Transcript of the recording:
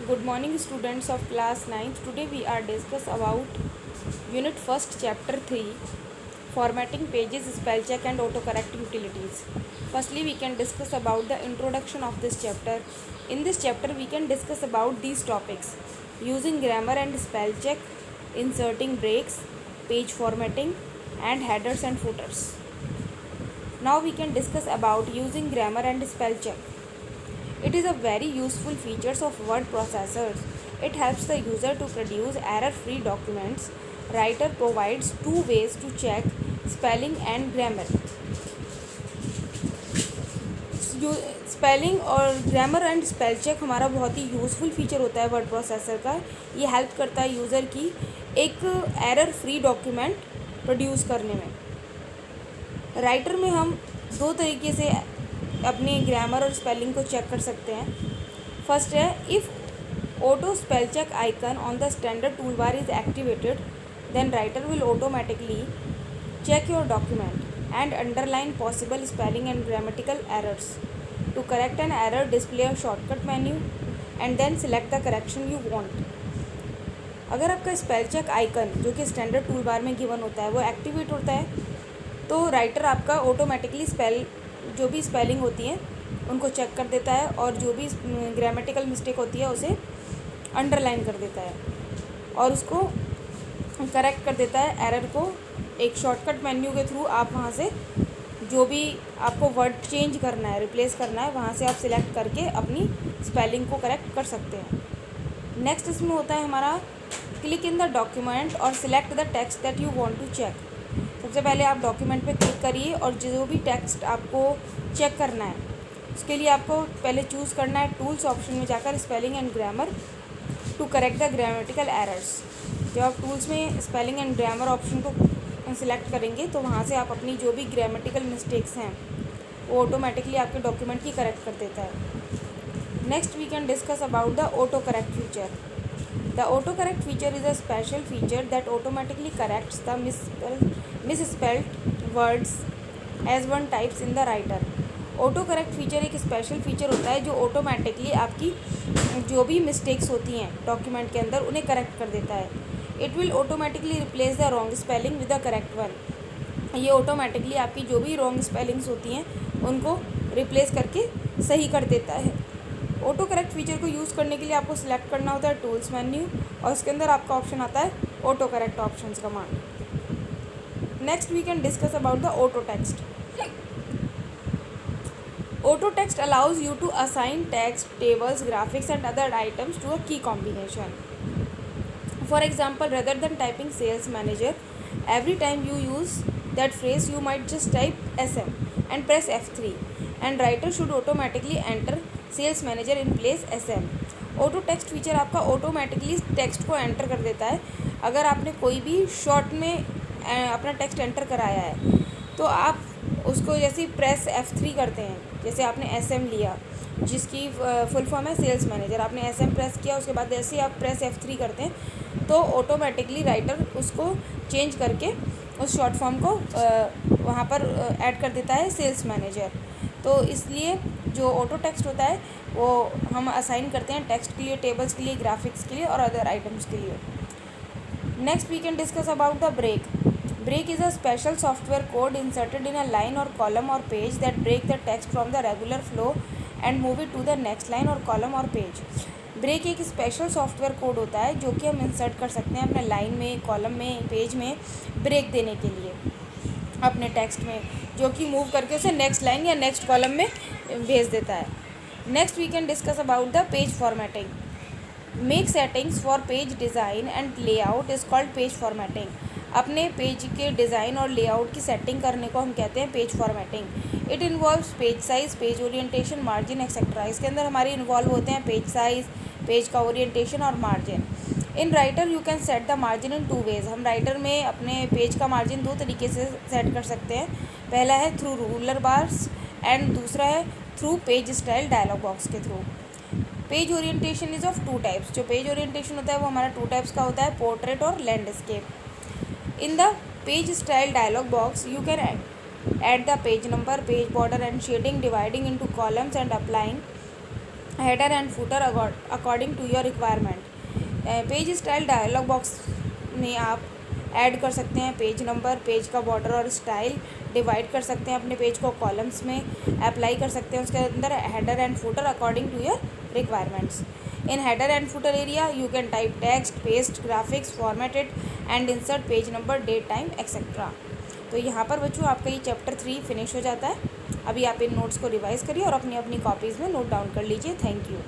Good morning, students of class 9th. Today we are discuss about unit 1st chapter 3, formatting pages, spell check and autocorrect utilities. Firstly, we can discuss about the introduction of this chapter. In this chapter we can discuss about these topics: using grammar and spell check, inserting breaks, page formatting and headers and footers. Now we can discuss about using grammar and spell check. It is a very useful features of word processors. It helps the user to produce error-free documents. Writer provides two ways to check spelling and grammar. Spelling और grammar and spell check हमारा बहुत ही useful feature होता है word processor का. ये help करता है user की एक एरर फ्री डॉक्यूमेंट प्रोड्यूस करने में. राइटर में हम दो तरीके से अपने ग्रामर और स्पेलिंग को चेक कर सकते हैं. फर्स्ट है, if auto spell check icon on the standard tool bar is activated then Writer will automatically check your document and underline possible spelling and grammatical errors. To correct an error, display a shortcut menu and then select the correction you want. अगर आपका spell check icon जो कि standard tool बार में given होता है वो activate होता है तो राइटर आपका ऑटोमेटिकली जो भी स्पेलिंग होती है उनको चेक कर देता है और जो भी ग्रामेटिकल मिस्टेक होती है उसे अंडरलाइन कर देता है और उसको करेक्ट कर देता है. एरर को एक शॉर्टकट मेन्यू के थ्रू आप वहाँ से जो भी आपको वर्ड चेंज करना है, रिप्लेस करना है, वहाँ से आप सिलेक्ट करके अपनी स्पेलिंग को करेक्ट कर सकते हैं. नेक्स्ट इसमें होता है हमारा क्लिक इन द डॉक्यूमेंट और select the text that you want to check. सबसे पहले आप डॉक्यूमेंट पे क्लिक करिए और जो भी टेक्स्ट आपको चेक करना है उसके लिए आपको पहले चूज़ करना है टूल्स ऑप्शन में जाकर spelling and grammar to correct the grammatical errors. जब आप टूल्स में स्पेलिंग एंड ग्रामर ऑप्शन को सिलेक्ट करेंगे तो वहाँ से आप अपनी जो भी ग्रामेटिकल मिस्टेक्स हैं वो ऑटोमेटिकली आपके डॉक्यूमेंट की करेक्ट कर देता है. Next we can discuss about the auto correct feature. The auto correct feature is a special feature that automatically corrects the misspelled words as one types in the Writer. Auto correct feature एक special feature होता है जो automatically आपकी जो भी mistakes होती हैं document के अंदर उन्हें करेक्ट कर देता है. It will automatically replace the wrong spelling with the correct one. ये ऑटोमेटिकली आपकी जो भी रॉन्ग स्पेलिंग्स होती हैं उनको रिप्लेस करके सही कर देता है. ऑटो करेक्ट फीचर को यूज़ करने के लिए आपको सिलेक्ट करना होता है टूल्स मेन्यू और उसके अंदर आपका ऑप्शन आता है auto correct options command. Next we can discuss about the auto text. Auto text allows you to assign text, tables, graphics and other items to a key combination. For example, rather than typing sales manager, every time you use that phrase you might just type SM and press F3 and writer should automatically enter sales manager in place SM. Auto text feature आपका automatically text को enter कर देता है. अगर आपने कोई भी short में अपना टेक्स्ट एंटर कराया है तो आप उसको जैसे ही प्रेस F3 करते हैं, जैसे आपने SM लिया जिसकी फुल फॉर्म है सेल्स मैनेजर, आपने SM प्रेस किया उसके बाद जैसे ही आप प्रेस F3 करते हैं तो ऑटोमेटिकली राइटर उसको चेंज करके उस शॉर्ट फॉर्म को वहाँ पर ऐड कर देता है सेल्स मैनेजर. तो इसलिए जो ऑटो टेक्स्ट होता है वो हम असाइन करते हैं टेक्स्ट के लिए, टेबल्स के लिए, ग्राफिक्स के लिए और अदर आइटम्स के लिए. Next we can discuss about the break. Break is a special software code inserted in a line or column or page that break the text from the regular flow and move it to the next line or column or page. Break एक special software code होता है जो कि हम insert कर सकते हैं अपने लाइन में, कॉलम में, पेज में ब्रेक देने के लिए अपने टेक्स्ट में, जो कि मूव करके उसे नेक्स्ट लाइन या नेक्स्ट कॉलम में भेज देता है. Next we can discuss about the page formatting. Make settings for page design and layout is called page formatting. अपने पेज के डिज़ाइन और लेआउट की सेटिंग करने को हम कहते हैं page formatting. It involves page size, page orientation, margin etcetera. इसके अंदर हमारे इन्वॉल्व होते हैं पेज साइज़, पेज का ओरिएंटेशन और margin. In writer you can set the margin in two ways. हम राइटर में अपने पेज का मार्जिन दो तरीके से सेट कर सकते हैं. पहला है थ्रू रूलर बार्स एंड दूसरा है through page style dialog box के through. Page orientation is of two types. जो पेज ओरिएंटेशन होता है वो हमारा टू टाइप्स का होता है, पोर्ट्रेट और landscape. In the page style dialog box, you can add the page number, page border and shading, dividing into columns and applying header and footer according to your requirement. Page style dialog box में आप add कर सकते हैं page number, page का border और style, divide कर सकते हैं अपने पेज को कॉलम्स में, अप्लाई कर सकते हैं उसके अंदर header and footer according to your requirements. In header and footer area you can type text, paste, graphics, formatted and insert page number, date, time etcetera. तो यहाँ पर बच्चों आपका ये चैप्टर 3 फिनिश हो जाता है। अभी आप इन नोट्स को रिवाइज़ करिए और अपनी अपनी कॉपीज़ में नोट डाउन कर लीजिए। Thank you.